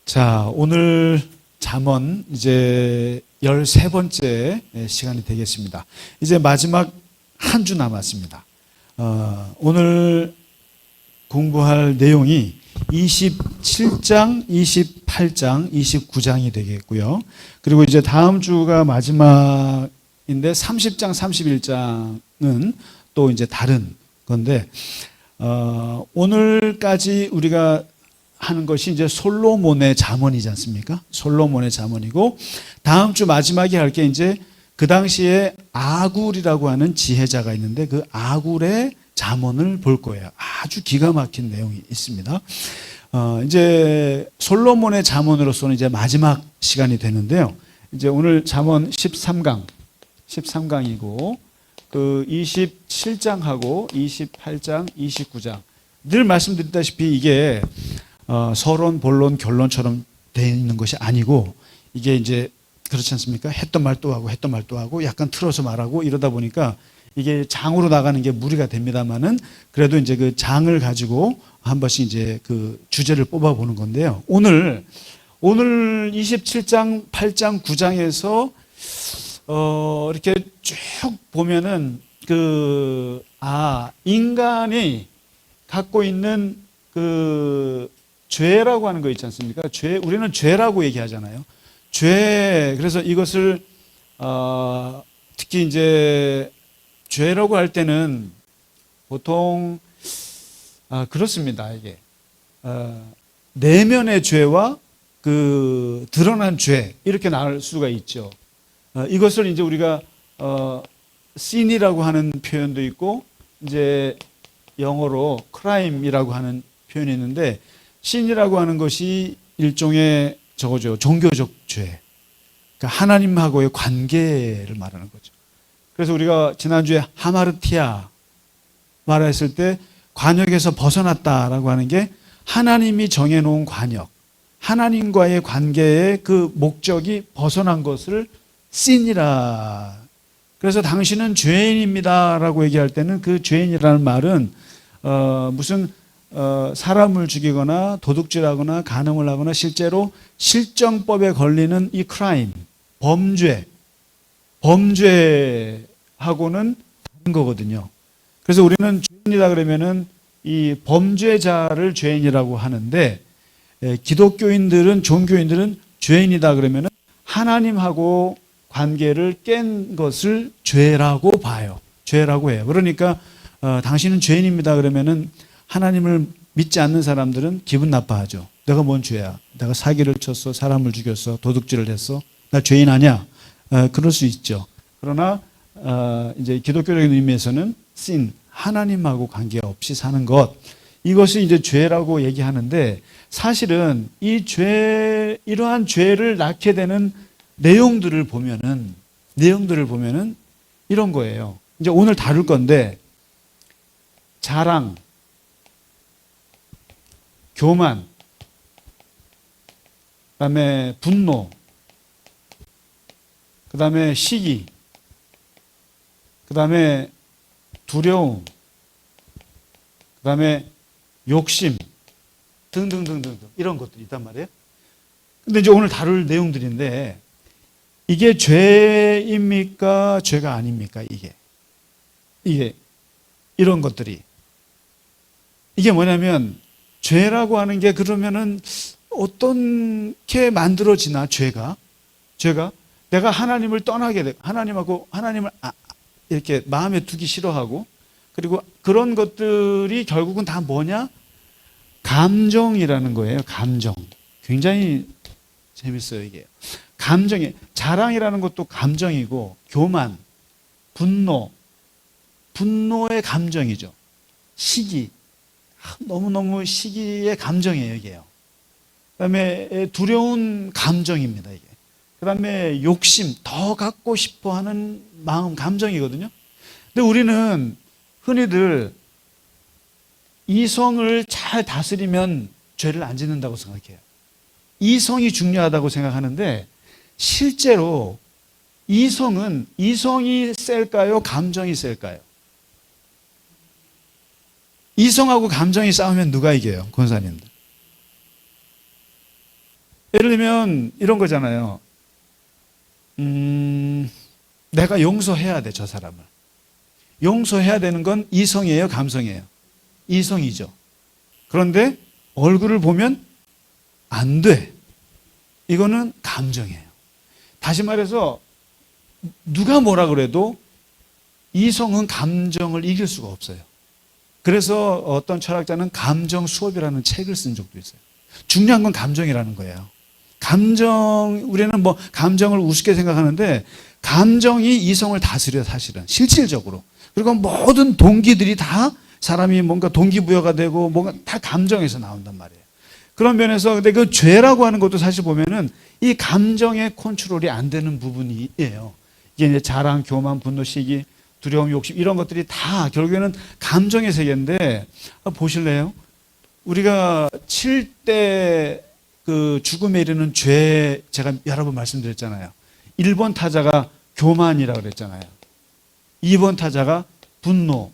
자, 오늘 잠언 이제 13번째 시간이 되겠습니다. 이제 마지막 한 주 남았습니다. 오늘 공부할 내용이 27장, 28장, 29장이 되겠고요. 그리고 이제 다음 주가 마지막인데 30장, 31장은 또 이제 다른 건데, 오늘까지 우리가 하는 것이 이제 솔로몬의 잠언이지 않습니까? 솔로몬의 잠언이고, 다음 주 마지막에 할 게 이제 그 당시에 아굴이라고 하는 지혜자가 있는데 그 아굴의 잠언을 볼 거예요. 아주 기가 막힌 내용이 있습니다. 이제 솔로몬의 잠언으로서는 이제 마지막 시간이 되는데요. 이제 오늘 잠언 13강이고 그 27장하고 28장, 29장 늘 말씀드렸다시피 이게 서론, 본론, 결론처럼 되어 있는 것이 아니고 이게 이제 그렇지 않습니까? 했던 말 또 하고 했던 말 또 하고 약간 틀어서 말하고 이러다 보니까 이게 장으로 나가는 게 무리가 됩니다만은 그래도 이제 그 장을 가지고 한 번씩 이제 그 주제를 뽑아 보는 건데요. 오늘 27장, 8장, 9장에서 이렇게 쭉 보면은 인간이 갖고 있는 그 죄라고 하는 거 있지 않습니까? 우리는 죄라고 얘기하잖아요. 그래서 이것을 특히 이제 죄라고 할 때는 보통 그렇습니다. 이게 내면의 죄와 그 드러난 죄 이렇게 나눌 수가 있죠. 이것을 이제 우리가 sin이라고 하는 표현도 있고 이제 영어로 crime이라고 하는 표현이 있는데, 신이라고 하는 것이 일종의 저거죠. 종교적 죄. 그러니까 하나님하고의 관계를 말하는 거죠. 그래서 우리가 지난주에 하마르티아 말했을 때 관역에서 벗어났다라고 하는 게 하나님이 정해놓은 관역, 하나님과의 관계의 그 목적이 벗어난 것을 신이라. 그래서 당신은 죄인입니다라고 얘기할 때는 그 죄인이라는 말은 무슨 사람을 죽이거나 도둑질하거나 간음을 하거나 실제로 실정법에 걸리는 이 크라임, 범죄하고는 다른 거거든요. 그래서 우리는 죄인이다 그러면은 이 범죄자를 죄인이라고 하는데, 기독교인들은, 종교인들은 죄인이다 그러면은 하나님하고 관계를 깬 것을 죄라고 봐요. 죄라고 해요. 그러니까 당신은 죄인입니다 그러면은 하나님을 믿지 않는 사람들은 기분 나빠하죠. 내가 뭔 죄야? 내가 사기를 쳤어, 사람을 죽였어, 도둑질을 했어, 나 죄인 아니야? 그럴 수 있죠. 그러나 이제 기독교적인 의미에서는 sin, 하나님하고 관계없이 사는 것, 이것이 이제 죄라고 얘기하는데, 사실은 이러한 죄를 낳게 되는 내용들을 보면은 이런 거예요. 이제 오늘 다룰 건데, 자랑, 교만, 그 다음에 분노, 그 다음에 시기, 그 다음에 두려움, 그 다음에 욕심 등등등등 이런 것들이 있단 말이에요. 근데 이제 오늘 다룰 내용들인데, 이게 죄입니까? 죄가 아닙니까? 이게 이런 것들이. 이게 뭐냐면, 죄라고 하는 게 그러면은 어떻게 만들어지나, 죄가 내가 하나님을 떠나게 돼, 하나님을 이렇게 마음에 두기 싫어하고, 그리고 그런 것들이 결국은 다 뭐냐? 감정이라는 거예요. 감정. 굉장히 재밌어요, 이게. 감정이, 자랑이라는 것도 감정이고, 교만, 분노의 감정이죠. 시기, 너무너무 시기의 감정이에요, 이게요. 그 다음에 두려운 감정입니다, 이게. 그 다음에 욕심, 더 갖고 싶어 하는 마음, 감정이거든요. 근데 우리는 흔히들 이성을 잘 다스리면 죄를 안 짓는다고 생각해요. 이성이 중요하다고 생각하는데, 실제로 이성이 셀까요? 감정이 셀까요? 이성하고 감정이 싸우면 누가 이겨요? 권사님들. 예를 들면 이런 거잖아요. 내가 용서해야 돼, 저 사람을. 용서해야 되는 건 이성이에요, 감성이에요? 이성이죠. 그런데 얼굴을 보면 안 돼. 이거는 감정이에요. 다시 말해서 누가 뭐라 그래도 이성은 감정을 이길 수가 없어요. 그래서 어떤 철학자는 감정 수업이라는 책을 쓴 적도 있어요. 중요한 건 감정이라는 거예요. 우리는 뭐 감정을 우습게 생각하는데 감정이 이성을 다스려, 사실은 실질적으로. 그리고 모든 동기들이 다 사람이 뭔가 동기부여가 되고 뭔가 다 감정에서 나온단 말이에요. 그런 면에서 근데 그 죄라고 하는 것도 사실 보면은 이 감정의 컨트롤이 안 되는 부분이에요. 이게 이제 자랑, 교만, 분노, 시기, 두려움, 욕심 이런 것들이 다 결국에는 감정의 세계인데, 보실래요? 우리가 7대 그 죽음에 이르는 죄, 제가 여러 번 말씀드렸잖아요. 1번 타자가 교만이라고 그랬잖아요. 2번 타자가 분노,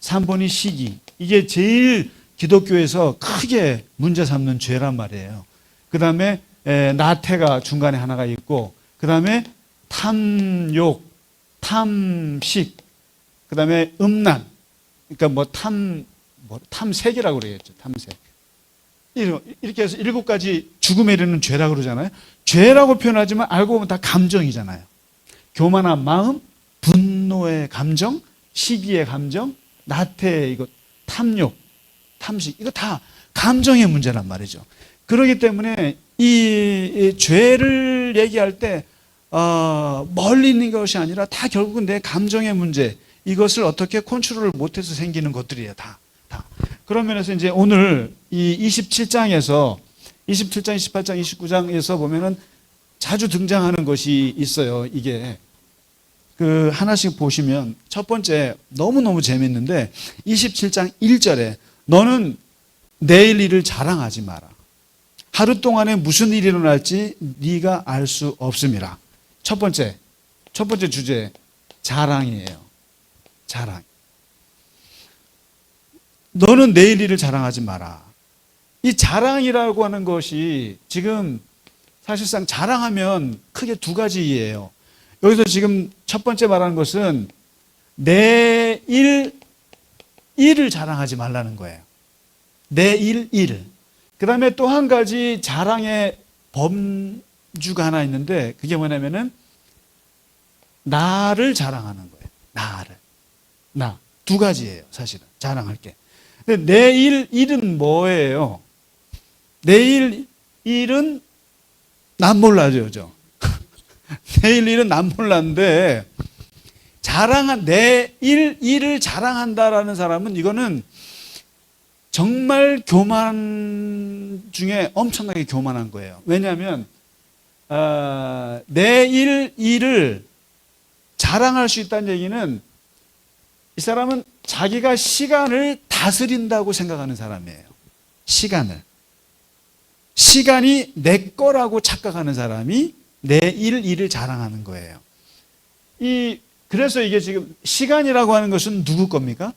3번이 시기. 이게 제일 기독교에서 크게 문제 삼는 죄란 말이에요. 그 다음에 나태가 중간에 하나가 있고, 그 다음에 탐욕, 탐식, 그 다음에 음란, 그러니까 탐색이라고 그러겠죠. 탐색. 이렇게 해서 7가지 죽음에 이르는 죄라고 그러잖아요. 죄라고 표현하지만 알고 보면 다 감정이잖아요. 교만한 마음, 분노의 감정, 시기의 감정, 나태의 이거, 탐욕, 탐식, 이거 다 감정의 문제란 말이죠. 그렇기 때문에 이 죄를 얘기할 때 멀리 있는 것이 아니라 다 결국은 내 감정의 문제, 이것을 어떻게 컨트롤을 못해서 생기는 것들이에요. 다. 그런 면에서 이제 오늘 이 27장, 28장, 29장에서 보면은 자주 등장하는 것이 있어요. 이게 그 하나씩 보시면 첫 번째 너무너무 재밌는데 27장 1절에 너는 내일 일을 자랑하지 마라. 하루 동안에 무슨 일이 일어날지 네가 알 수 없음이라. 첫 번째 주제 자랑이에요. 자랑. 너는 내일 일을 자랑하지 마라. 이 자랑이라고 하는 것이 지금 사실상 자랑하면 크게 2가지예요. 여기서 지금 첫 번째 말하는 것은 내일 일을 자랑하지 말라는 거예요. 내일 일. 그 다음에 또 한 가지 자랑의 범주가 하나 있는데 그게 뭐냐면은 나를 자랑하는 거예요. 나를. 2가지예요. 사실은 자랑할 게. 근데 내일 일은 뭐예요? 내일 일은 난 몰라죠. 내일 일은 난 몰랐는데 내일 일을 자랑한다라는 사람은 이거는 정말 교만 중에 엄청나게 교만한 거예요. 왜냐하면 내일 일을 자랑할 수 있다는 얘기는 이 사람은 자기가 시간을 다스린다고 생각하는 사람이에요. 시간이 내 거라고 착각하는 사람이 내일 일을 자랑하는 거예요. 그래서 이게 지금 시간이라고 하는 것은 누구 겁니까?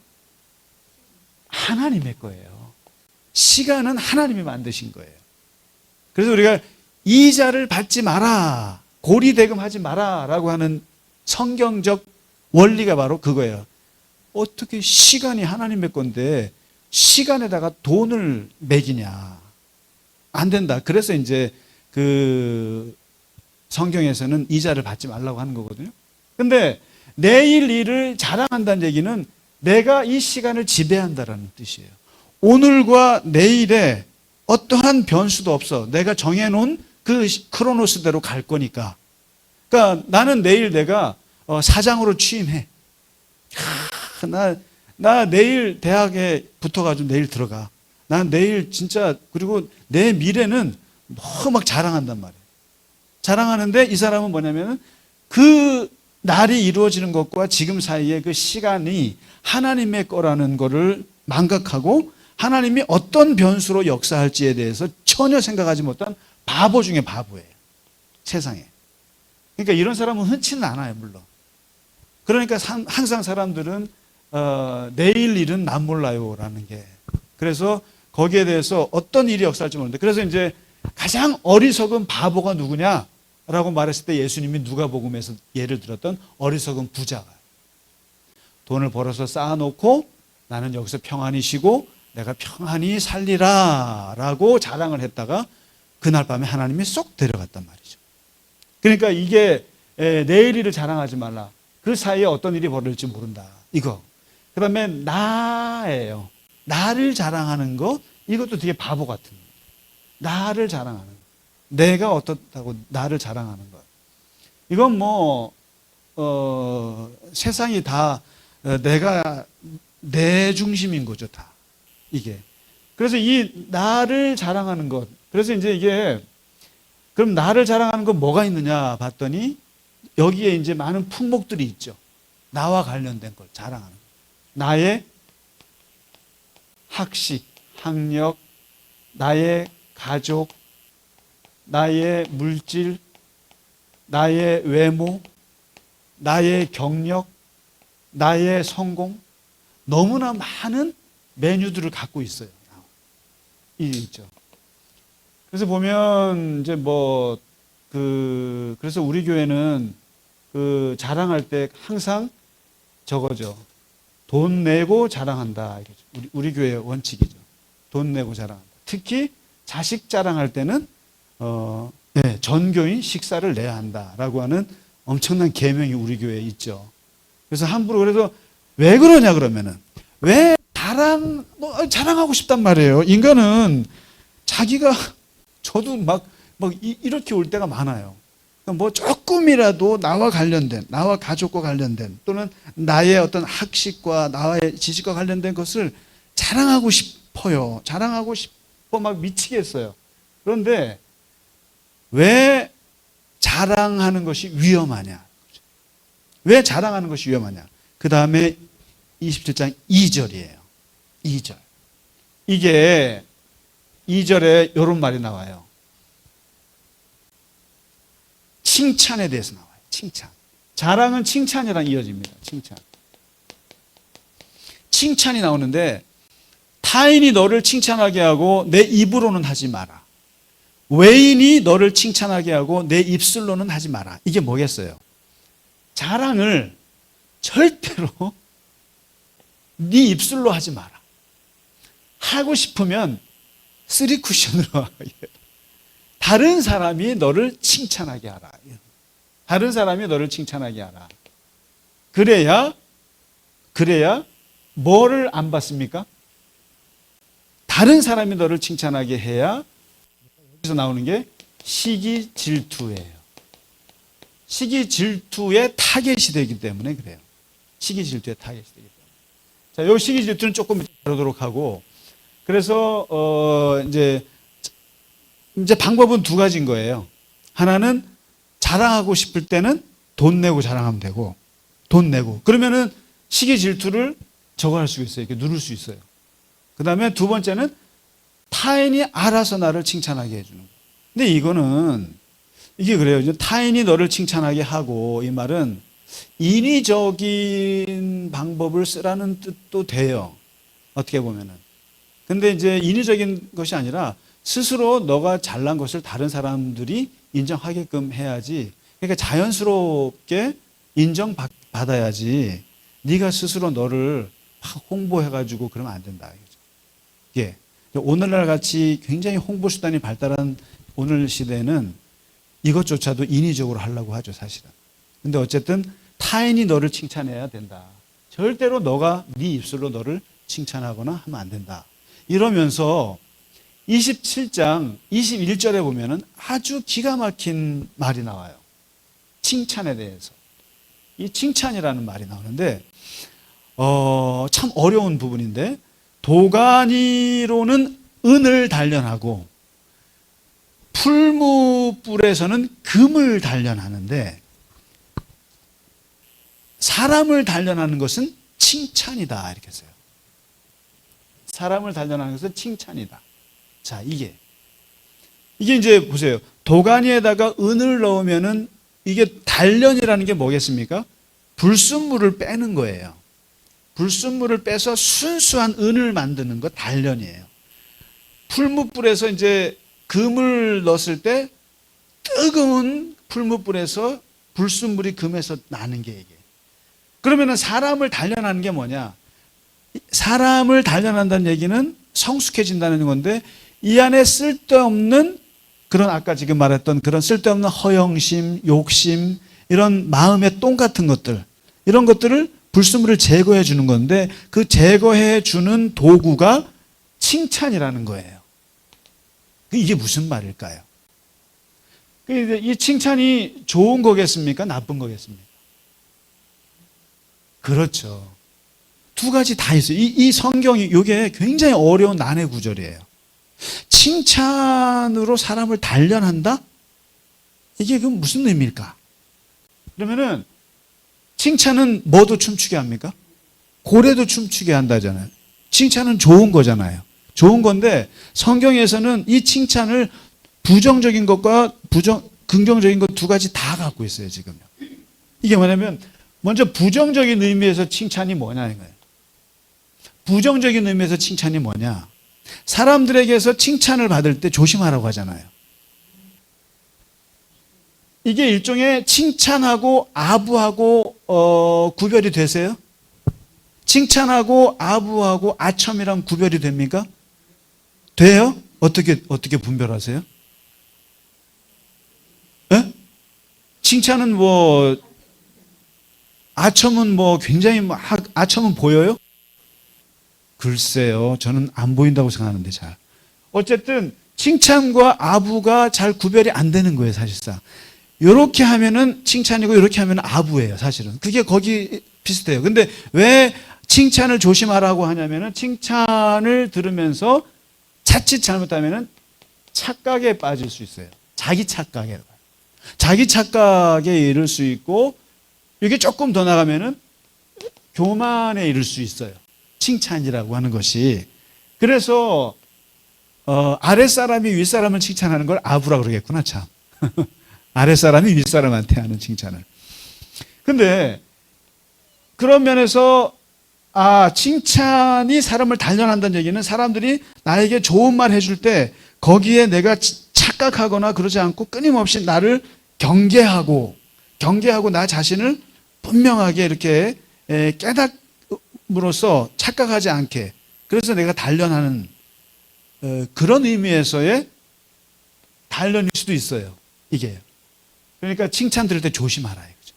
하나님의 거예요. 시간은 하나님이 만드신 거예요. 그래서 우리가 이자를 받지 마라, 고리대금하지 마라 라고 하는 성경적 원리가 바로 그거예요. 어떻게 시간이 하나님의 건데 시간에다가 돈을 매기냐. 안 된다. 그래서 이제 그 성경에서는 이자를 받지 말라고 하는 거거든요. 근데 내일 일을 자랑한다는 얘기는 내가 이 시간을 지배한다라는 뜻이에요. 오늘과 내일에 어떠한 변수도 없어. 내가 정해놓은 그 크로노스대로 갈 거니까. 그러니까 나는 내일 내가 사장으로 취임해. 나 내일 대학에 붙어가지고 내일 들어가. 난 내일 진짜, 그리고 내 미래는 너무 막 자랑한단 말이에요. 자랑하는데 이 사람은 뭐냐면은 그 날이 이루어지는 것과 지금 사이에 그 시간이 하나님의 거라는 거를 망각하고 하나님이 어떤 변수로 역사할지에 대해서 전혀 생각하지 못한 바보 중에 바보예요. 세상에. 그러니까 이런 사람은 흔치는 않아요, 물론. 그러니까 항상 사람들은 내일 일은 난 몰라요라는 게. 그래서 거기에 대해서 어떤 일이 역사할지 모르는데, 그래서 이제 가장 어리석은 바보가 누구냐라고 말했을 때 예수님이 누가복음에서 예를 들었던 어리석은 부자가 돈을 벌어서 쌓아놓고 나는 여기서 평안히 쉬고 내가 평안히 살리라 라고 자랑을 했다가 그날 밤에 하나님이 쏙 데려갔단 말이죠. 그러니까 이게 내일 일을 자랑하지 말라. 그 사이에 어떤 일이 벌어질지 모른다. 이거. 그 다음에 나예요. 나를 자랑하는 거, 이것도 되게 바보 같은 거예요. 나를 자랑하는 거. 내가 어떻다고 나를 자랑하는 거. 이건 세상이 다 내가 내 중심인 거죠, 다. 이게. 그래서 이 나를 자랑하는 것. 그래서 이제 이게, 그럼 나를 자랑하는 건 뭐가 있느냐 봤더니 여기에 이제 많은 품목들이 있죠. 나와 관련된 걸 자랑하는 것. 나의 학식, 학력, 나의 가족, 나의 물질, 나의 외모, 나의 경력, 나의 성공, 너무나 많은 메뉴들을 갖고 있어요. 있죠. 그래서 보면 이제 그래서 우리 교회는 자랑할 때 항상 저거죠. 돈 내고 자랑한다. 우리 교회의 원칙이죠. 돈 내고 자랑한다. 특히 자식 자랑할 때는 전교인 식사를 내야 한다라고 하는 엄청난 계명이 우리 교회에 있죠. 그래서 함부로 그래서 왜 그러냐 그러면은 왜 자랑하고 싶단 말이에요. 인간은 자기가 저도 이렇게 올 때가 많아요. 조금이라도 나와 관련된, 나와 가족과 관련된 또는 나의 어떤 학식과 나의 지식과 관련된 것을 자랑하고 싶어요. 자랑하고 싶어 막 미치겠어요. 그런데 왜 자랑하는 것이 위험하냐? 왜 자랑하는 것이 위험하냐? 그 다음에 27장 2절이에요. 2절. 이게 2절에 이런 말이 나와요. 칭찬에 대해서 나와요. 칭찬. 자랑은 칭찬이랑 이어집니다. 칭찬. 칭찬이 나오는데 타인이 너를 칭찬하게 하고 내 입으로는 하지 마라. 외인이 너를 칭찬하게 하고 내 입술로는 하지 마라. 이게 뭐겠어요? 자랑을 절대로 네 입술로 하지 마라. 하고 싶으면 3쿠션으로 다른 사람이 너를 칭찬하게 하라. 다른 사람이 너를 칭찬하게 하라. 그래야 뭐를 안 받습니까? 다른 사람이 너를 칭찬하게 해야 여기서 나오는 게 시기 질투예요. 시기 질투의 타겟이 되기 때문에 그래요. 시기 질투의 타겟이 되기 때문에. 자, 요 시기 질투는 조금 다루도록 하고, 그래서 이제 방법은 두 가지인 거예요. 하나는 자랑하고 싶을 때는 돈 내고 자랑하면 되고, 돈 내고 그러면은 시기 질투를 저거 할 수 있어요. 이렇게 누를 수 있어요. 그 다음에 두 번째는 타인이 알아서 나를 칭찬하게 해주는 거예요. 근데 이게 그래요. 타인이 너를 칭찬하게 하고, 이 말은 인위적인 방법을 쓰라는 뜻도 돼요. 어떻게 보면은. 근데 이제 인위적인 것이 아니라 스스로 너가 잘난 것을 다른 사람들이 인정하게끔 해야지. 그러니까 자연스럽게 인정받아야지. 네가 스스로 너를 홍보해가지고 그러면 안 된다. 예. 오늘날 같이 굉장히 홍보 수단이 발달한 오늘 시대는 이것조차도 인위적으로 하려고 하죠, 사실은. 근데 어쨌든 타인이 너를 칭찬해야 된다. 절대로 너가 네 입술로 너를 칭찬하거나 하면 안 된다. 이러면서 27장 21절에 보면은 아주 기가 막힌 말이 나와요. 칭찬에 대해서. 이 칭찬이라는 말이 나오는데 참 어려운 부분인데, 도가니로는 은을 단련하고 풀무불에서는 금을 단련하는데 사람을 단련하는 것은 칭찬이다. 이렇게 했어요. 사람을 단련하는 것은 칭찬이다. 자, 이게 이제 보세요. 도가니에다가 은을 넣으면은 이게 단련이라는 게 뭐겠습니까? 불순물을 빼는 거예요. 불순물을 빼서 순수한 은을 만드는 거 단련이에요. 풀무불에서 이제 금을 넣었을 때 뜨거운 풀무불에서 불순물이 금에서 나는 게 이게. 그러면은 사람을 단련하는 게 뭐냐? 사람을 단련한다는 얘기는 성숙해진다는 건데, 이 안에 쓸데없는 그런 아까 지금 말했던 그런 쓸데없는 허영심, 욕심, 이런 마음의 똥 같은 것들, 이런 것들을 불순물을 제거해 주는 건데, 그 제거해 주는 도구가 칭찬이라는 거예요. 이게 무슨 말일까요? 이 칭찬이 좋은 거겠습니까? 나쁜 거겠습니까? 그렇죠. 두 가지 다 있어요. 이 성경이, 이게 굉장히 어려운 난해 구절이에요. 칭찬으로 사람을 단련한다? 이게 그 무슨 의미일까? 그러면은 칭찬은 뭐도 춤추게 합니까? 고래도 춤추게 한다잖아요. 칭찬은 좋은 거잖아요. 좋은 건데 성경에서는 이 칭찬을 부정적인 것과 긍정적인 것 두 가지 다 갖고 있어요, 지금요. 이게 뭐냐면, 먼저 부정적인 의미에서 칭찬이 뭐냐는 거예요. 부정적인 의미에서 칭찬이 뭐냐? 사람들에게서 칭찬을 받을 때 조심하라고 하잖아요. 이게 일종의 칭찬하고 아부하고 구별이 되세요? 칭찬하고 아부하고 아첨이랑 구별이 됩니까? 돼요? 어떻게 분별하세요? 예? 칭찬은 뭐, 아첨은 뭐 굉장히 아첨은 보여요? 글쎄요, 저는 안 보인다고 생각하는데 잘. 어쨌든 칭찬과 아부가 잘 구별이 안 되는 거예요, 사실상. 이렇게 하면은 칭찬이고 이렇게 하면 아부예요, 사실은. 그게 거기 비슷해요. 근데 왜 칭찬을 조심하라고 하냐면은, 칭찬을 들으면서 자칫 잘못하면은 착각에 빠질 수 있어요. 자기 착각에 이를 수 있고, 이게 조금 더 나가면은 교만에 이를 수 있어요. 칭찬이라고 하는 것이. 그래서 아랫사람이 윗사람을 칭찬하는 걸 아부라 그러겠구나, 참. 아랫사람이 윗사람한테 하는 칭찬을. 근데 그런 면에서 칭찬이 사람을 단련한다는 얘기는, 사람들이 나에게 좋은 말 해줄 때 거기에 내가 착각하거나 그러지 않고 끊임없이 나를 경계하고 나 자신을 분명하게 이렇게 깨닫음으로써 착각하지 않게, 그래서 내가 단련하는 그런 의미에서의 단련일 수도 있어요, 이게. 그러니까 칭찬 들을 때 조심하라 이거죠.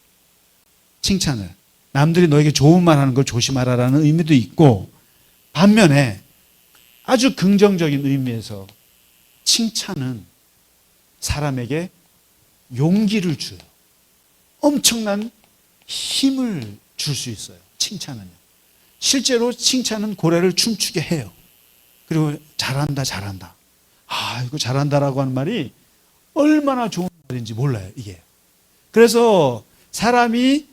칭찬을, 남들이 너에게 좋은 말 하는 걸 조심하라라는 의미도 있고, 반면에 아주 긍정적인 의미에서 칭찬은 사람에게 용기를 줘요. 엄청난 힘을 줄 수 있어요, 칭찬은요. 실제로 칭찬은 고래를 춤추게 해요. 그리고 잘한다. 이거 잘한다라고 하는 말이 얼마나 좋은 말인지 몰라요, 이게. 그래서 사람이,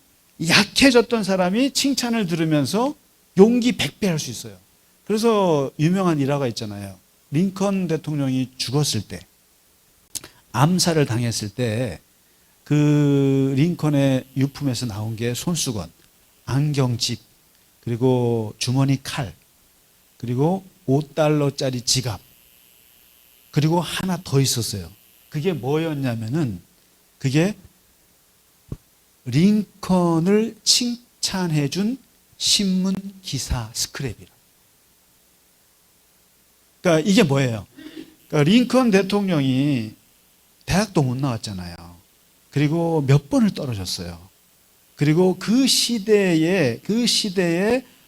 약해졌던 사람이 칭찬을 들으면서 용기 100배 할 수 있어요. 그래서 유명한 일화가 있잖아요. 링컨 대통령이 죽었을 때, 암살을 당했을 때, 그 링컨의 유품에서 나온 게 손수건, 안경집, 그리고 주머니 칼, 그리고 $5짜리 지갑, 그리고 하나 더 있었어요. 그게 뭐였냐면은, 그게 링컨을 칭찬해 준 신문 기사 스크랩이라. 그러니까 이게 뭐예요? 그러니까 링컨 대통령이 대학도 못 나왔잖아요. 그리고 몇 번을 떨어졌어요. 그리고 그 시대에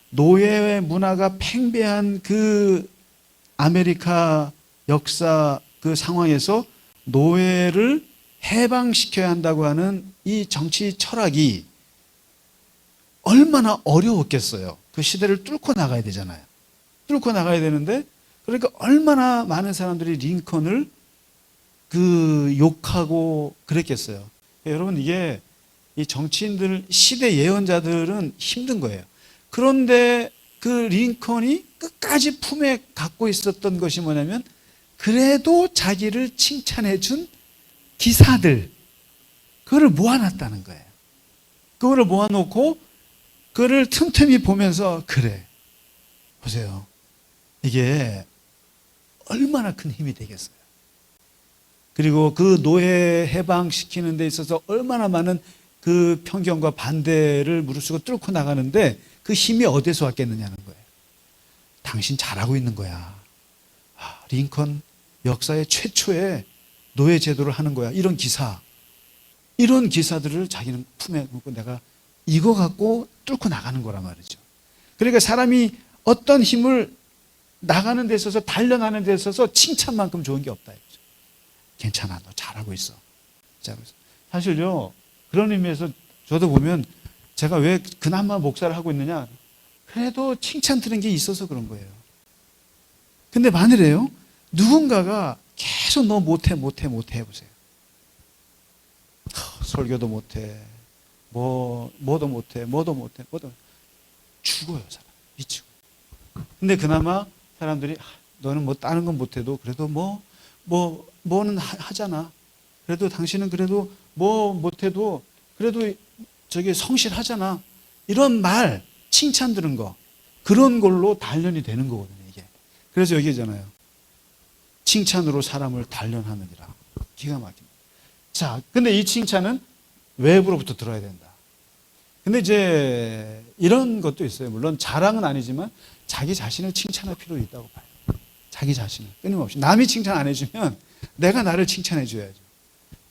노예 문화가 팽배한 그 아메리카 역사 그 상황에서 노예를 해방시켜야 한다고 하는 이 정치 철학이 얼마나 어려웠겠어요. 그 시대를 뚫고 나가야 되잖아요. 뚫고 나가야 되는데, 그러니까 얼마나 많은 사람들이 링컨을 욕하고 그랬겠어요. 여러분, 이게 이 정치인들, 시대 예언자들은 힘든 거예요. 그런데 그 링컨이 끝까지 품에 갖고 있었던 것이 뭐냐면, 그래도 자기를 칭찬해 준 기사들, 그거를 모아놨다는 거예요. 그거를 모아놓고 그거를 틈틈이 보면서, 그래, 보세요, 이게 얼마나 큰 힘이 되겠어요. 그리고 그 노예 해방시키는 데 있어서 얼마나 많은 그 편견과 반대를 무릅쓰고 뚫고 나가는데 그 힘이 어디서 왔겠느냐는 거예요. 당신 잘하고 있는 거야. 링컨 역사의 최초의 노예 제도를 하는 거야. 이런 기사들을 자기는 품에 묻고 내가 이거 갖고 뚫고 나가는 거란 말이죠. 그러니까 사람이 어떤 힘을 나가는 데 있어서 단련하는 데 있어서 칭찬만큼 좋은 게 없다. 괜찮아, 너 잘하고 있어. 사실요, 그런 의미에서 저도 보면 제가 왜 그나마 목사를 하고 있느냐, 그래도 칭찬 들은 게 있어서 그런 거예요. 근데 만일에요, 누군가가 계속 너 못해 해보세요. 설교도 못해, 뭐도 못해. 죽어요, 사람. 미치고. 근데 그나마 사람들이 너는 뭐 다른 건 못해도 그래도 뭐는 하잖아. 그래도 당신은 그래도 뭐 못해도 그래도 저기 성실하잖아. 이런 말, 칭찬 들은 거, 그런 걸로 단련이 되는 거거든요, 이게. 그래서 여기잖아요. 칭찬으로 사람을 단련하느니라. 기가 막힙니다. 자, 근데 이 칭찬은 외부로부터 들어야 된다. 근데 이제 이런 것도 있어요. 물론 자랑은 아니지만 자기 자신을 칭찬할 필요도 있다고 봐요. 자기 자신을 끊임없이. 남이 칭찬 안 해주면 내가 나를 칭찬해 줘야죠.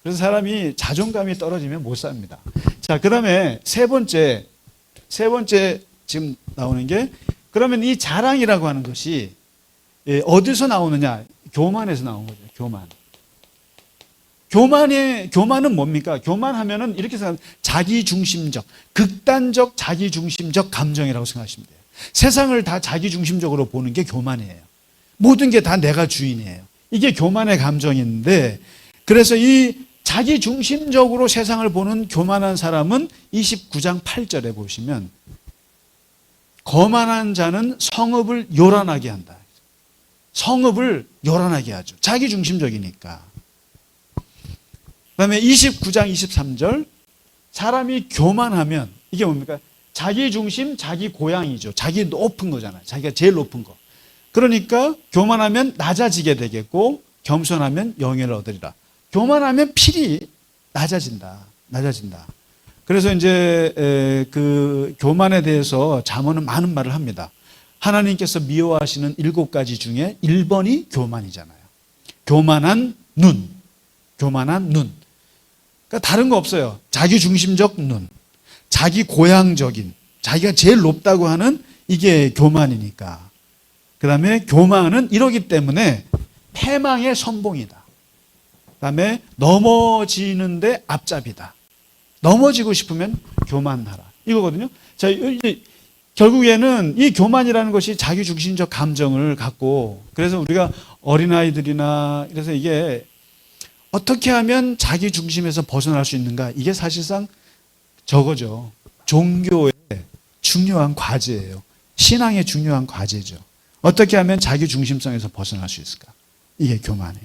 그래서 사람이 자존감이 떨어지면 못 삽니다. 자, 그 다음에 세 번째 지금 나오는 게, 그러면 이 자랑이라고 하는 것이 어디서 나오느냐? 교만에서 나온 거죠. 교만은 뭡니까? 교만하면은 이렇게 생각하면 자기중심적, 극단적 자기중심적 감정이라고 생각하시면 돼요. 세상을 다 자기중심적으로 보는 게 교만이에요. 모든 게 다 내가 주인이에요. 이게 교만의 감정인데, 그래서 이 자기중심적으로 세상을 보는 교만한 사람은 29장 8절에 보시면 거만한 자는 성읍을 요란하게 한다. 성읍을 요란하게 하죠. 자기중심적이니까. 그 다음에 29장 23절, 사람이 교만하면 이게 뭡니까? 자기 중심, 자기 고향이죠. 자기 높은 거잖아요. 자기가 제일 높은 거. 그러니까 교만하면 낮아지게 되겠고 겸손하면 영예를 얻으리라. 교만하면 필히 낮아진다. 그래서 이제 그 교만에 대해서 잠언은 많은 말을 합니다. 하나님께서 미워하시는 7가지 중에 1번이 교만이잖아요. 교만한 눈. 그러니까 다른 거 없어요. 자기 중심적 눈, 자기 고향적인, 자기가 제일 높다고 하는 이게 교만이니까. 그 다음에 교만은 이러기 때문에 패망의 선봉이다. 그 다음에 넘어지는데 앞잡이다. 넘어지고 싶으면 교만하라. 이거거든요. 자, 결국에는 이 교만이라는 것이 자기 중심적 감정을 갖고, 그래서 우리가 어린아이들이나 이래서 이게 어떻게 하면 자기 중심에서 벗어날 수 있는가? 이게 사실상 저거죠. 종교의 중요한 과제예요. 신앙의 중요한 과제죠. 어떻게 하면 자기 중심성에서 벗어날 수 있을까? 이게 교만이에요.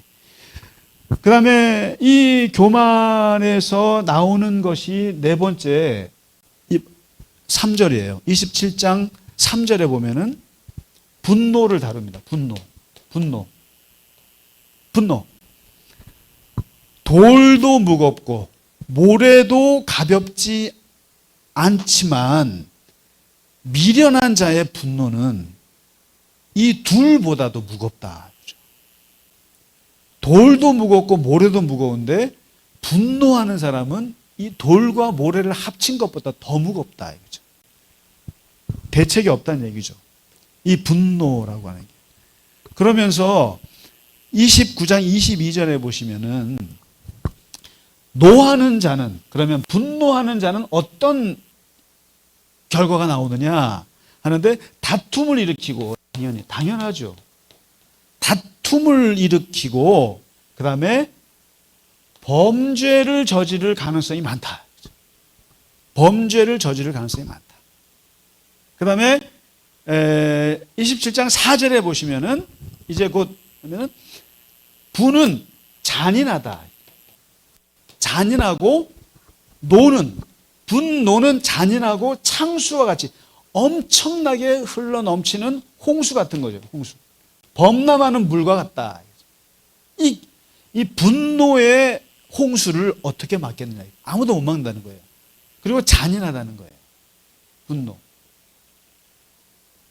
그 다음에 이 교만에서 나오는 것이 네 번째 3절이에요. 27장 3절에 보면은 분노를 다룹니다. 분노. 돌도 무겁고 모래도 가볍지 않지만 미련한 자의 분노는 이 둘보다도 무겁다. 돌도 무겁고 모래도 무거운데 분노하는 사람은 이 돌과 모래를 합친 것보다 더 무겁다. 이거죠. 대책이 없다는 얘기죠. 이 분노라고 하는 게. 그러면서 29장 22절에 보시면은 노하는 자는, 그러면 분노하는 자는 어떤 결과가 나오느냐 하는데, 다툼을 일으키고, 당연하죠. 다툼을 일으키고, 그 다음에 범죄를 저지를 가능성이 많다. 그 다음에 27장 4절에 보시면은 이제 곧 하면은 분은 잔인하다. 잔인하고 분노는 잔인하고 창수와 같이 엄청나게 흘러 넘치는 홍수 같은 거죠. 홍수. 범람하는 물과 같다. 이 분노의 홍수를 어떻게 막겠느냐. 아무도 못 막는다는 거예요. 그리고 잔인하다는 거예요. 분노.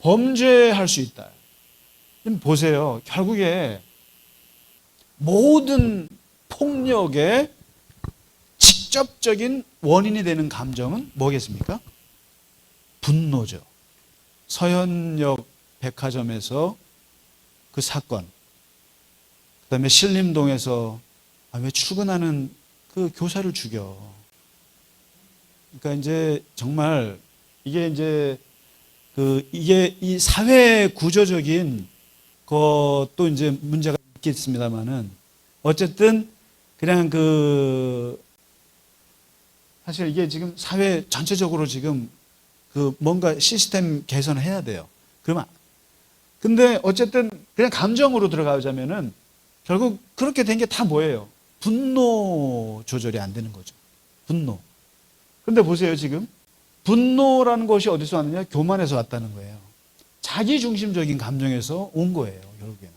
범죄할 수 있다. 지금 보세요. 결국에 모든 폭력의 직접적인 원인이 되는 감정은 뭐겠습니까? 분노죠. 서현역 백화점에서 그 사건, 그 다음에 신림동에서 왜 출근하는 그 교사를 죽여. 그러니까 이제 정말 이게 이제 이게 이 사회 구조적인 것도 이제 문제가 있겠습니다만은 어쨌든 그냥 사실 이게 지금 사회 전체적으로 지금 뭔가 시스템 개선을 해야 돼요. 그러면 근데 어쨌든 그냥 감정으로 들어가자면은 결국 그렇게 된 게 다 뭐예요? 분노 조절이 안 되는 거죠. 분노. 근데 보세요, 지금. 분노라는 것이 어디서 왔느냐? 교만에서 왔다는 거예요. 자기중심적인 감정에서 온 거예요, 결국에는.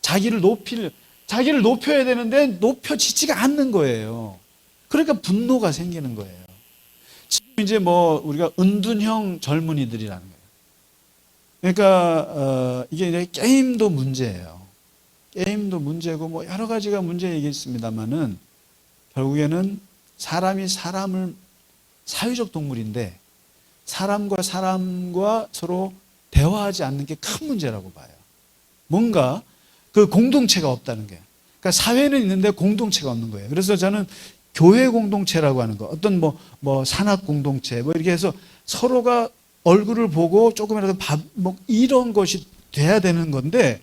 자기를 높여야 되는데 높여지지가 않는 거예요. 그러니까 분노가 생기는 거예요. 지금 이제 우리가 은둔형 젊은이들이라는 거예요. 그러니까, 이게 이제 게임도 문제예요. 게임도 문제고 여러 가지가 문제이겠습니다만은 결국에는 사람이 사람을 사회적 동물인데 사람과 사람과 서로 대화하지 않는 게 큰 문제라고 봐요. 뭔가 그 공동체가 없다는 게. 그러니까 사회는 있는데 공동체가 없는 거예요. 그래서 저는 교회 공동체라고 하는 거, 어떤 산악 공동체 이렇게 해서 서로가 얼굴을 보고 조금이라도 이런 것이 돼야 되는 건데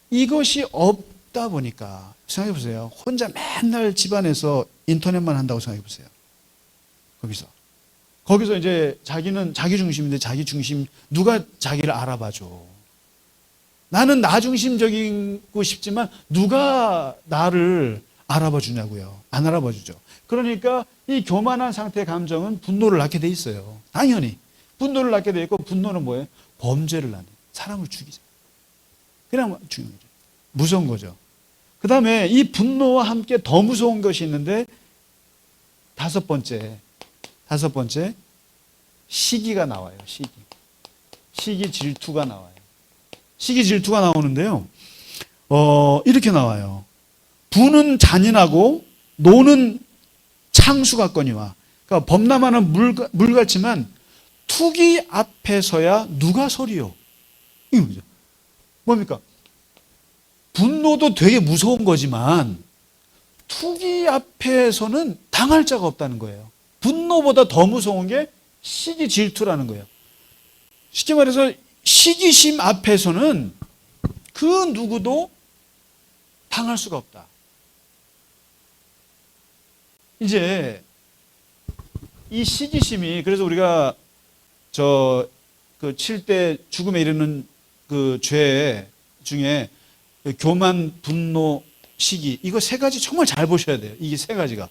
이것이 없다 보니까 생각해 보세요. 혼자 맨날 집안에서 인터넷만 한다고 생각해 보세요. 거기서 이제 자기는 자기 중심인데 자기 중심 누가 자기를 알아봐줘. 나는 나 중심적이고 싶지만 누가 나를 알아봐 주냐고요. 안 알아봐 주죠. 그러니까 이 교만한 상태의 감정은 분노를 낳게 돼 있어요. 당연히 분노를 낳게 돼 있고 분노는 뭐예요? 범죄를 낳는 사람을 죽이죠. 그냥 죽이는 거죠. 무서운 거죠. 그 다음에 이 분노와 함께 더 무서운 것이 있는데 다섯 번째 시기가 나와요. 시기 질투가 나와요. 시기 질투가 나오는데요. 이렇게 나와요. 부는 잔인하고 노는 창수 같거니와. 그러니까 범람하는 물 같지만 투기 앞에서야 누가 서리요. 이거죠. 뭡니까? 분노도 되게 무서운 거지만 투기 앞에서는 당할 자가 없다는 거예요. 분노보다 더 무서운 게 시기 질투라는 거예요. 쉽게 말해서 시기심 앞에서는 그 누구도 당할 수가 없다. 이제 이 시기심이 그래서 우리가 그 7대 죽음에 이르는 그 죄 중에 교만, 분노, 시기 이거 세 가지 정말 잘 보셔야 돼요. 이게 세 가지가.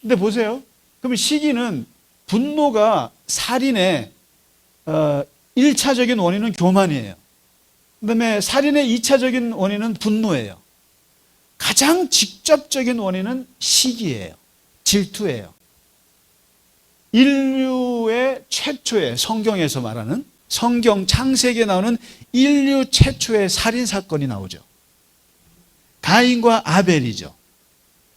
근데 보세요. 그러면 시기는 분노가 살인의 1차적인 원인은 교만이에요. 그다음에 살인의 2차적인 원인은 분노예요. 가장 직접적인 원인은 시기예요. 질투예요. 인류의 최초의 성경에서 말하는 성경 창세기에 나오는 인류 최초의 살인 사건이 나오죠. 가인과 아벨이죠.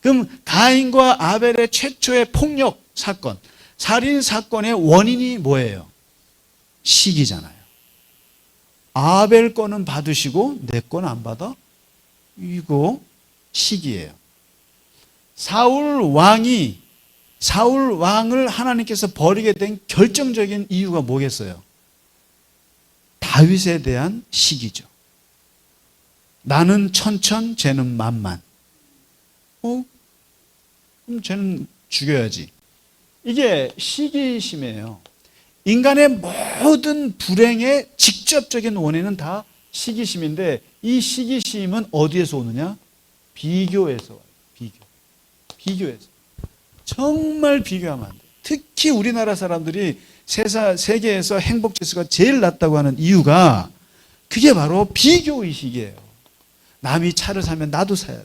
그럼 가인과 아벨의 최초의 폭력 사건, 살인 사건의 원인이 뭐예요? 시기잖아요. 아벨 거는 받으시고 내 거는 안 받아? 이거 시기예요. 사울 왕을 하나님께서 버리게 된 결정적인 이유가 뭐겠어요? 다윗에 대한 시기죠. 나는 천천, 쟤는 만만. 그럼 쟤는 죽여야지. 이게 시기심이에요. 인간의 모든 불행의 직접적인 원인은 다 시기심인데 이 시기심은 어디에서 오느냐? 비교에서 와요. 비교에서. 정말 비교하면 안 돼요. 특히 우리나라 사람들이 세계에서 행복 지수가 제일 낮다고 하는 이유가 그게 바로 비교의식이에요. 남이 차를 사면 나도 사야 돼.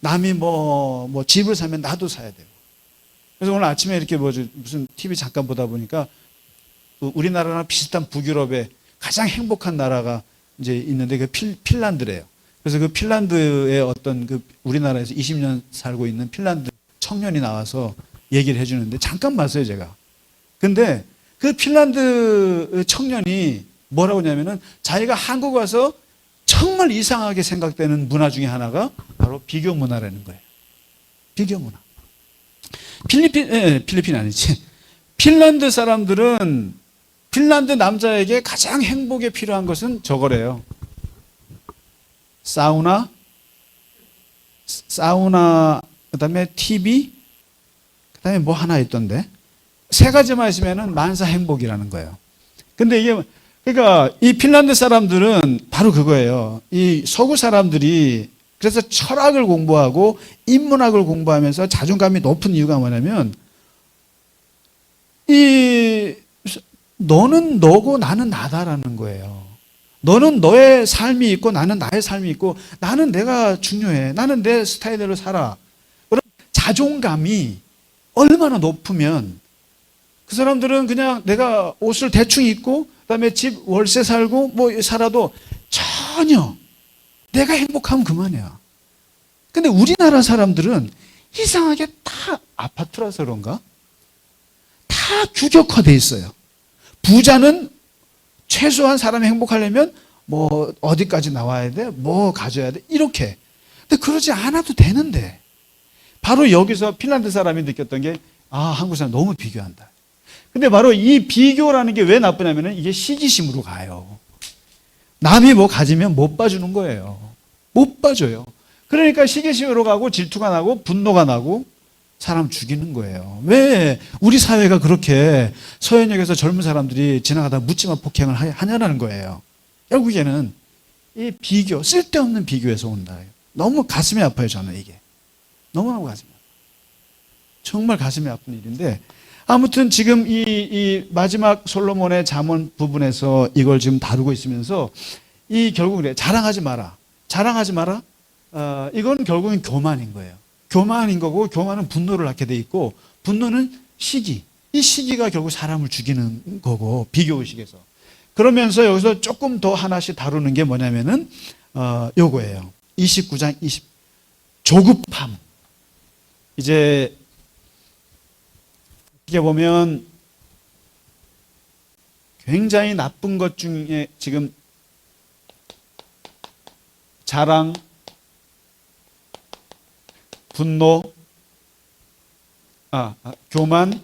남이 뭐 집을 사면 나도 사야 되고. 그래서 오늘 아침에 이렇게 무슨 TV 잠깐 보다 보니까 또 우리나라랑 비슷한 북유럽의 가장 행복한 나라가 이제 있는데 그 핀란드래요. 그래서 그 핀란드의 어떤 그 우리나라에서 20년 살고 있는 핀란드 청년이 나와서 얘기를 해주는데 잠깐 봤어요, 제가. 근데 그 핀란드 청년이 뭐라고 하냐면은 자기가 한국 와서 정말 이상하게 생각되는 문화 중에 하나가 바로 비교 문화라는 거예요. 비교 문화. 필리핀 아니지. 핀란드 사람들은 핀란드 남자에게 가장 행복에 필요한 것은 저거래요. 사우나, 그다음에 TV, 그다음에 뭐 하나 있던데. 세 가지만 있으면은 만사 행복이라는 거예요. 근데 이게 그러니까 이 핀란드 사람들은 바로 그거예요. 이 서구 사람들이 그래서 철학을 공부하고 인문학을 공부하면서 자존감이 높은 이유가 뭐냐면 너는 너고 나는 나다라는 거예요. 너는 너의 삶이 있고 나는 나의 삶이 있고 나는 내가 중요해. 나는 내 스타일대로 살아. 그럼 자존감이 얼마나 높으면 그 사람들은 그냥 내가 옷을 대충 입고 그다음에 집 월세 살고 뭐 살아도 전혀 내가 행복하면 그만이야. 근데 우리나라 사람들은 이상하게 다 아파트라서 그런가? 다 규격화돼 있어요. 부자는 최소한 사람이 행복하려면 뭐 어디까지 나와야 돼? 뭐 가져야 돼? 이렇게. 근데 그러지 않아도 되는데 바로 여기서 핀란드 사람이 느꼈던 게 한국 사람 너무 비교한다. 근데 바로 이 비교라는 게 왜 나쁘냐면 이게 시기심으로 가요. 남이 뭐 가지면 못 봐주는 거예요. 못 봐줘요. 그러니까 시기심으로 가고 질투가 나고 분노가 나고 사람 죽이는 거예요. 왜 우리 사회가 그렇게 서현역에서 젊은 사람들이 지나가다 묻지마 폭행을 하냐는 거예요. 결국에는 이 비교, 쓸데없는 비교에서 온다. 너무 가슴이 아파요, 저는 이게. 너무너무 가슴이 아파요. 정말 가슴이 아픈 일인데 아무튼 지금 이 마지막 솔로몬의 잠언 부분에서 이걸 지금 다루고 있으면서 이 결국 그래. 자랑하지 마라. 자랑하지 마라. 이건 결국은 교만인 거예요. 교만인 거고 교만은 분노를 낳게 돼 있고 분노는 시기. 이 시기가 결국 사람을 죽이는 거고 비교의식에서. 그러면서 여기서 조금 더 하나씩 다루는 게 뭐냐면은 요거예요. 29장 20 조급함. 이제 이게 보면 굉장히 나쁜 것 중에 지금 자랑, 분노, 교만,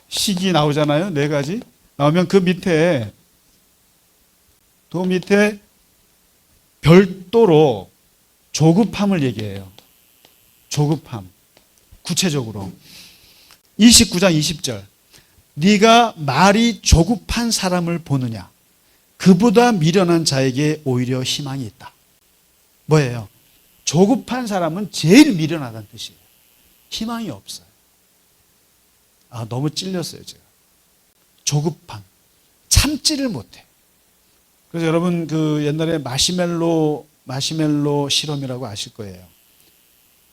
시기 나오잖아요. 네 가지. 나오면 그 밑에 별도로 조급함을 얘기해요. 조급함. 구체적으로 29장 20절. 네가 말이 조급한 사람을 보느냐? 그보다 미련한 자에게 오히려 희망이 있다. 뭐예요? 조급한 사람은 제일 미련하다는 뜻이에요. 희망이 없어요. 너무 찔렸어요, 제가. 조급함. 참지를 못해. 그래서 여러분 그 옛날에 마시멜로 실험이라고 아실 거예요.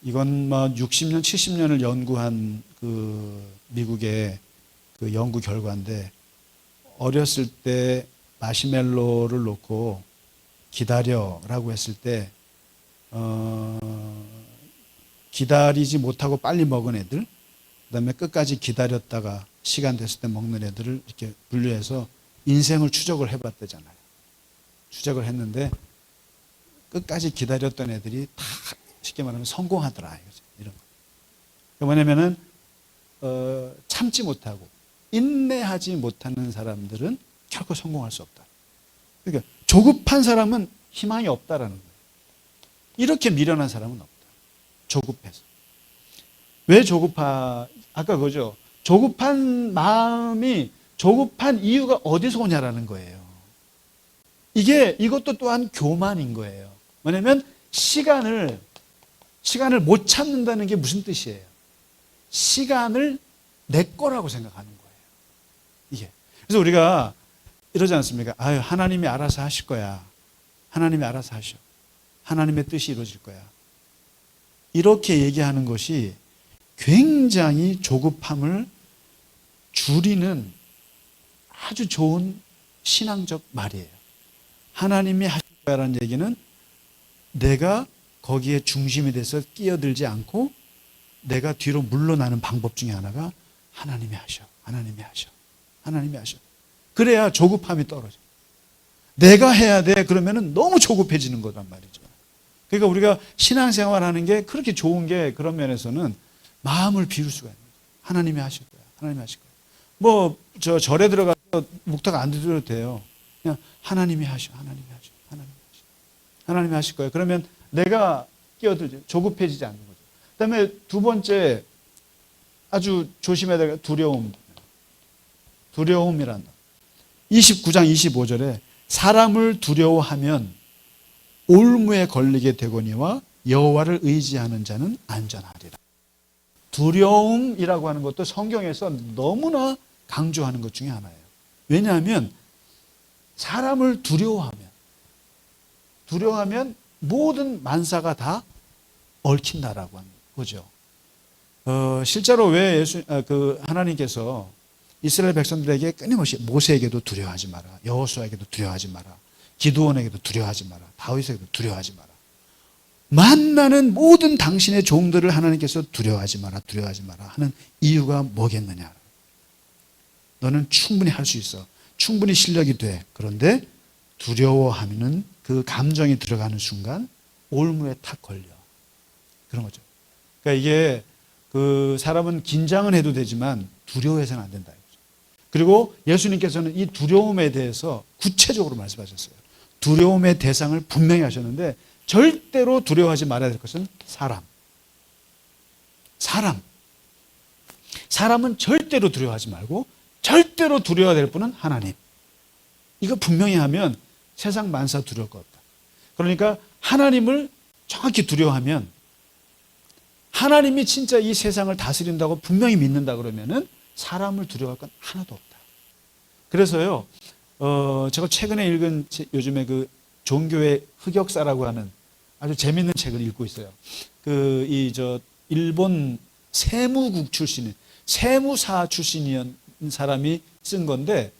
이건 뭐 60년, 70년을 연구한 그 미국의 그 연구 결과인데 어렸을 때 마시멜로를 놓고 기다려라고 했을 때 기다리지 못하고 빨리 먹은 애들, 그다음에 끝까지 기다렸다가 시간 됐을 때 먹는 애들을 이렇게 분류해서 인생을 추적을 해봤대잖아요. 추적을 했는데 끝까지 기다렸던 애들이 다 쉽게 말하면 성공하더라. 이런 거. 뭐냐면은 참지 못하고 인내하지 못하는 사람들은 결코 성공할 수 없다. 그러니까 조급한 사람은 희망이 없다라는 거예요. 이렇게 미련한 사람은 없다. 조급해서. 왜 아까 그거죠. 조급한 마음이 조급한 이유가 어디서 오냐라는 거예요. 이것도 또한 교만인 거예요. 뭐냐면 시간을 못 참는다는 게 무슨 뜻이에요? 시간을 내 거라고 생각하는 거예요. 이게. 그래서 우리가 이러지 않습니까? 하나님이 알아서 하실 거야. 하나님이 알아서 하셔. 하나님의 뜻이 이루어질 거야. 이렇게 얘기하는 것이 굉장히 조급함을 줄이는 아주 좋은 신앙적 말이에요. 하나님이 하실 거야라는 얘기는 내가 거기에 중심이 돼서 끼어들지 않고 내가 뒤로 물러나는 방법 중에 하나가 하나님이 하셔. 하나님이 하셔. 하나님이 하셔. 그래야 조급함이 떨어져. 내가 해야 돼. 그러면은 너무 조급해지는 거란 말이죠. 그러니까 우리가 신앙생활 하는 게 그렇게 좋은 게 그런 면에서는 마음을 비울 수가 있는 거예요. 하나님이 하실 거야. 하나님이 하실 거야. 뭐, 절에 들어가서 묵탁 안 드려도 돼요. 그냥 하나님이 하셔. 하나님이 하셔. 하나님이 하셔. 하나님이 하실 거예요. 그러면 내가 끼어들지, 조급해지지 않는 거죠. 그 다음에 두 번째, 아주 조심해야 될 두려움. 두려움이란다. 29장 25절에 사람을 두려워하면 올무에 걸리게 되거니와 여호와를 의지하는 자는 안전하리라. 두려움이라고 하는 것도 성경에서 너무나 강조하는 것 중에 하나예요. 왜냐하면 사람을 두려워하면 모든 만사가 다 얽힌다라고 하는 거죠. 실제로 왜 하나님께서 이스라엘 백성들에게 끊임없이 모세에게도 두려워하지 마라, 여호수아에게도 두려워하지 마라, 기드온에게도 두려워하지 마라, 다윗에게도 두려워하지 마라. 만나는 모든 당신의 종들을 하나님께서 두려워하지 마라 하는 이유가 뭐겠느냐. 너는 충분히 할 수 있어. 충분히 실력이 돼. 그런데 두려워하면은 그 감정이 들어가는 순간 올무에 탁 걸려. 그런 거죠. 그러니까 이게 그 사람은 긴장은 해도 되지만 두려워해서는 안 된다. 그리고 예수님께서는 이 두려움에 대해서 구체적으로 말씀하셨어요. 두려움의 대상을 분명히 하셨는데 절대로 두려워하지 말아야 될 것은 사람. 사람은 절대로 두려워하지 말고 절대로 두려워야 될 분은 하나님. 이거 분명히 하면 세상 만사 두려울 것 없다. 그러니까 하나님을 정확히 두려워하면 하나님이 진짜 이 세상을 다스린다고 분명히 믿는다 그러면은 사람을 두려워할 건 하나도 없다. 그래서요, 제가 최근에 읽은 요즘에 그 종교의 흑역사라고 하는 아주 재밌는 책을 읽고 있어요. 일본 세무국 출신인, 세무사 출신이었던 사람이 쓴 건데,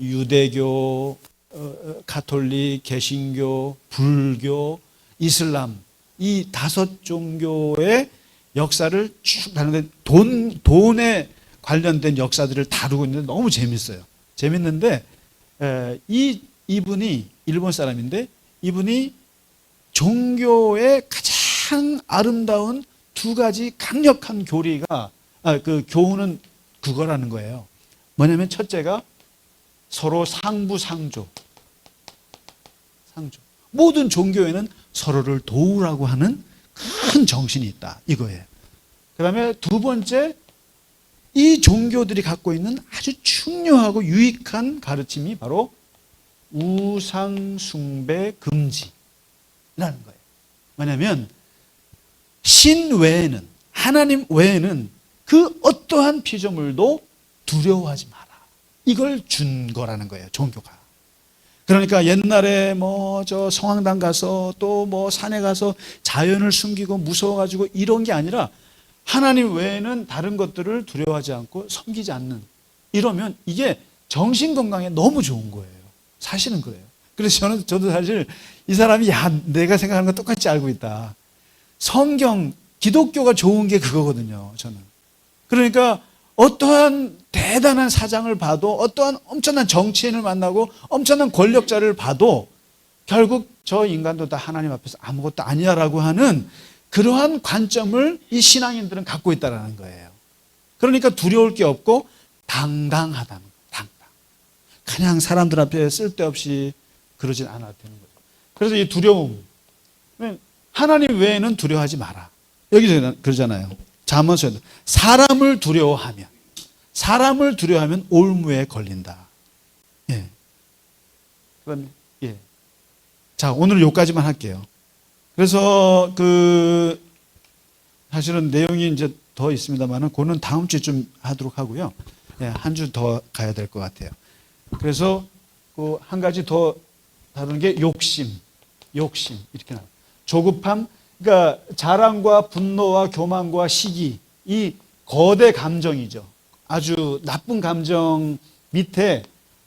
유대교, 가톨릭, 개신교, 불교, 이슬람, 이 5종교의 역사를 쭉 다루는데 돈에 관련된 역사들을 다루고 있는데 너무 재밌어요. 재밌는데 이분이 일본 사람인데 이분이 종교의 가장 아름다운 두 가지 강력한 그 교훈은 그거라는 거예요. 뭐냐면 첫째가 서로 상부상조. 모든 종교에는 서로를 도우라고 하는 큰 정신이 있다. 이거예요. 그 다음에 두 번째, 이 종교들이 갖고 있는 아주 중요하고 유익한 가르침이 바로 우상숭배 금지라는 거예요. 뭐냐면 신 외에는, 하나님 외에는 그 어떠한 피조물도 두려워하지 마라. 이걸 준 거라는 거예요, 종교가. 그러니까 옛날에 성황당 가서 또 산에 가서 자연을 숨기고 무서워가지고 이런 게 아니라 하나님 외에는 다른 것들을 두려워하지 않고 섬기지 않는, 이러면 이게 정신 건강에 너무 좋은 거예요. 사실은 그래요. 그래서 저도 사실 이 사람이 내가 생각하는 거 똑같이 알고 있다. 성경, 기독교가 좋은 게 그거거든요, 저는. 그러니까 어떠한 대단한 사장을 봐도, 어떠한 엄청난 정치인을 만나고 엄청난 권력자를 봐도 결국 저 인간도 다 하나님 앞에서 아무것도 아니야라고 하는 그러한 관점을 이 신앙인들은 갖고 있다는 거예요. 그러니까 두려울 게 없고 당당하다는 거예요. 당당. 그냥 사람들 앞에 쓸데없이 그러진 않아도 되는 거죠. 그래서 이 두려움, 하나님 외에는 두려워하지 마라. 여기서 그러잖아요. 잠언서에도 사람을 두려워하면 올무에 걸린다. 예. 그럼 예. 자, 오늘 여기까지만 할게요. 그래서 사실은 내용이 이제 더 있습니다만은 그거는 다음 주에 좀 하도록 하고요. 예, 한 주 더 가야 될 것 같아요. 그래서 한 가지 더 다루는 게 욕심 이렇게 나와요. 조급함, 그러니까 자랑과 분노와 교만과 시기, 이 거대 감정이죠. 아주 나쁜 감정 밑에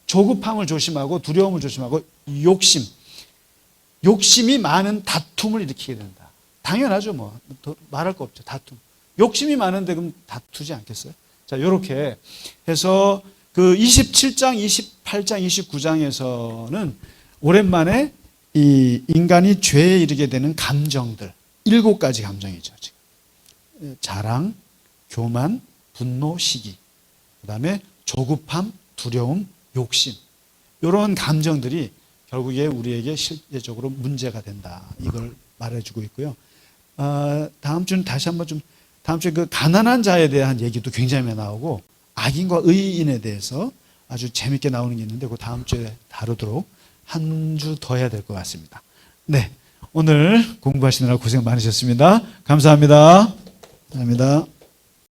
조급함을 조심하고 두려움을 조심하고 욕심. 욕심이 많은 다툼을 일으키게 된다. 당연하죠. 뭐 더 말할 거 없죠. 다툼. 욕심이 많은데 그럼 다투지 않겠어요? 자, 이렇게 해서 그 27장, 28장, 29장에서는 오랜만에 이 인간이 죄에 이르게 되는 감정들, 7가지 감정이죠. 지금. 자랑, 교만, 분노, 시기, 그 다음에 조급함, 두려움, 욕심. 이런 감정들이 결국에 우리에게 실제적으로 문제가 된다. 이걸 말해주고 있고요. 다음 주는 다시 한번 다음 주에 그 가난한 자에 대한 얘기도 굉장히 많이 나오고 악인과 의인에 대해서 아주 재밌게 나오는 게 있는데 그 다음 주에 다루도록 한 주 더 해야 될 것 같습니다. 네, 오늘 공부하시느라 고생 많으셨습니다. 감사합니다. 감사합니다.